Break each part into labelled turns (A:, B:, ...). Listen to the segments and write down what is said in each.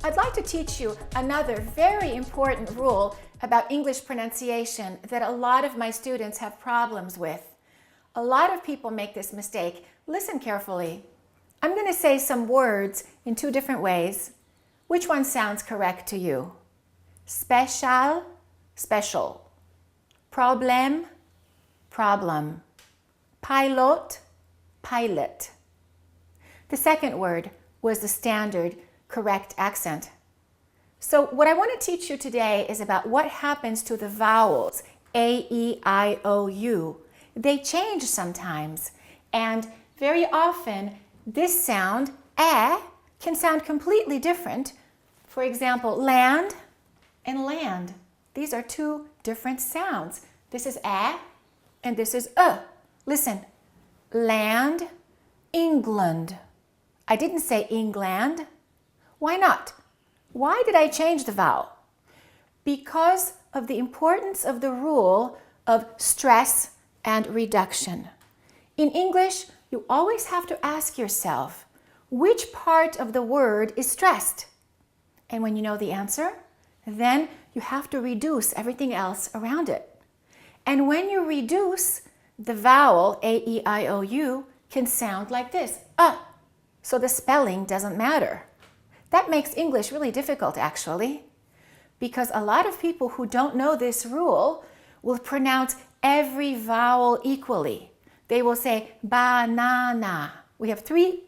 A: I'd like to teach you another very important rule about English pronunciation that a lot of my students have problems with. A lot of people make this mistake. Listen carefully. I'm going to say some words in two different ways. Which one sounds correct to you? Special, special. Problem, problem. Pilot, pilot. The second word was the standard correct accent. So what I want to teach you today is about what happens to the vowels, A, E, I, O, U. They change sometimes, and very often this sound, can sound completely different. For example, land and land. These are two different sounds. This is and this is Listen, land, England. I didn't say England. Why not? Why did I change the vowel? Because of the importance of the rule of stress and reduction. In English, you always have to ask yourself, which part of the word is stressed? And when you know the answer, then you have to reduce everything else around it. And when you reduce, the vowel A, E, I, O, U can sound like this, So the spelling doesn't matter. That makes English really difficult, actually, because a lot of people who don't know this rule will pronounce every vowel equally. They will say banana. We have three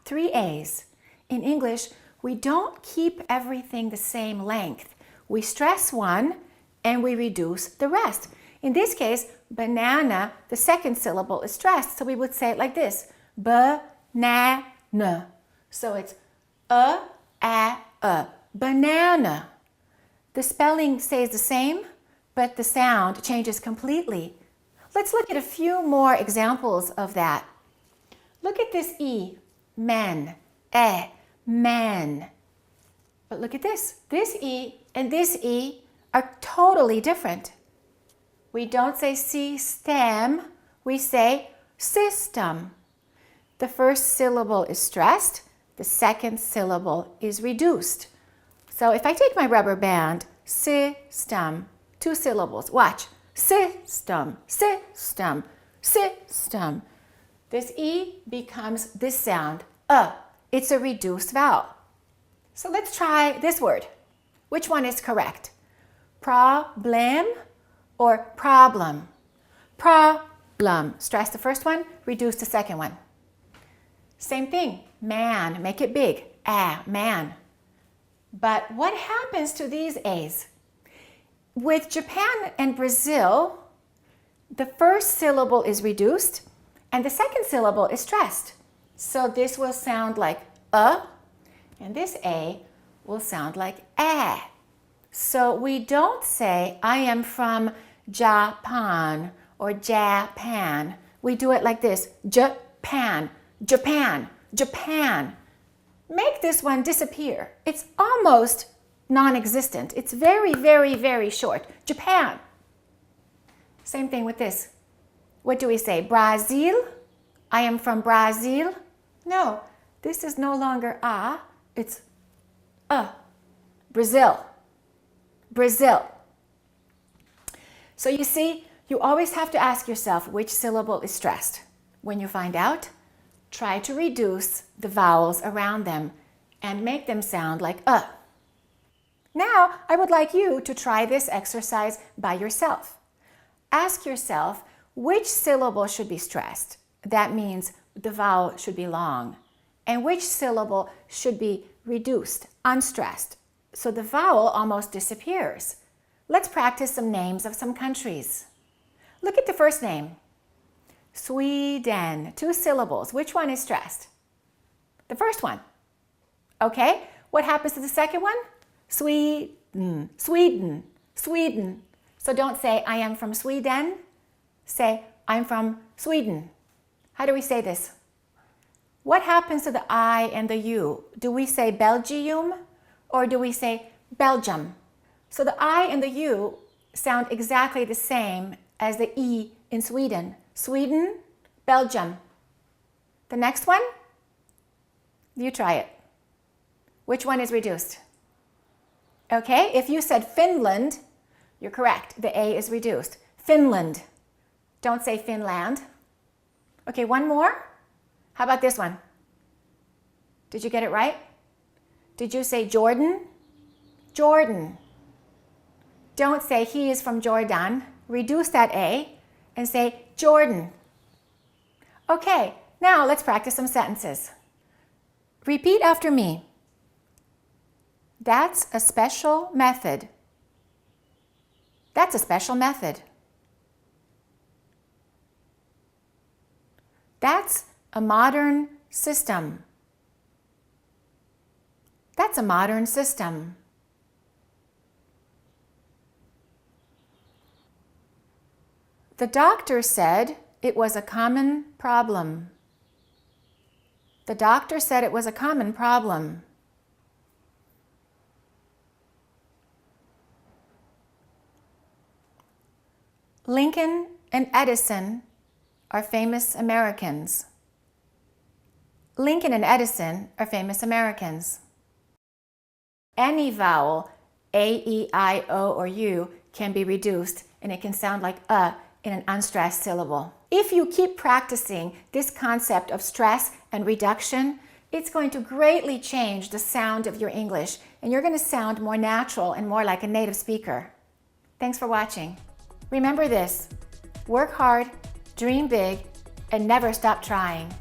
A: three A's. In English, we don't keep everything the same length. We stress one and we reduce the rest. In this case, banana, the second syllable is stressed, so we would say it like this, banana. So it's banana. The spelling stays the same, but the sound changes completely. Let's look at a few more examples of that. Look at this E, men, men. But look at this. This E and this E are totally different. We don't say system, we say system. The first syllable is stressed, the second syllable is reduced. So if I take my rubber band, system, two syllables, watch. System, system, system. This E becomes this sound, It's a reduced vowel. So let's try this word. Which one is correct? Problem or problem? Problem. Stress the first one, reduce the second one. Same thing, man, make it big, man. But what happens to these A's? With Japan and Brazil, the first syllable is reduced and the second syllable is stressed. So this will sound like and this A will sound like So we don't say, I am from Japan or Japan. We do it like this, Japan, Japan, Japan. Make this one disappear. It's almost non-existent. It's very, very, very short. Japan. Same thing with this. What do we say? Brazil? I am from Brazil? No, this is no longer it's Brazil. Brazil. So you see, you always have to ask yourself which syllable is stressed. When you find out, try to reduce the vowels around them and make them sound like Now, I would like you to try this exercise by yourself. Ask yourself which syllable should be stressed. That means the vowel should be long. And which syllable should be reduced, unstressed, so the vowel almost disappears. Let's practice some names of some countries. Look at the first name. Sweden, two syllables. Which one is stressed? The first one. Okay, what happens to the second one? Sweden, Sweden, Sweden. So don't say, I am from Sweden. Say, I'm from Sweden. How do we say this? What happens to the I and the U? Do we say Belgium or do we say Belgium? So the I and the U sound exactly the same as the E in Sweden. Sweden, Belgium. The next one, you try it. Which one is reduced? Okay, if you said Finland, you're correct. The A is reduced. Finland. Don't say Finland. Okay, one more. How about this one? Did you get it right? Did you say Jordan? Jordan. Don't say he is from Jordan. Reduce that A and say Jordan. Okay, now let's practice some sentences. Repeat after me. That's a special method. That's a special method. That's a modern system. That's a modern system. The doctor said it was a common problem. The doctor said it was a common problem. Lincoln and Edison are famous Americans. Lincoln and Edison are famous Americans. Any vowel, A, E, I, O, or U, can be reduced, and it can sound like in an unstressed syllable. If you keep practicing this concept of stress and reduction, it's going to greatly change the sound of your English, and you're going to sound more natural and more like a native speaker. Thanks for watching. Remember this: work hard, dream big, and never stop trying.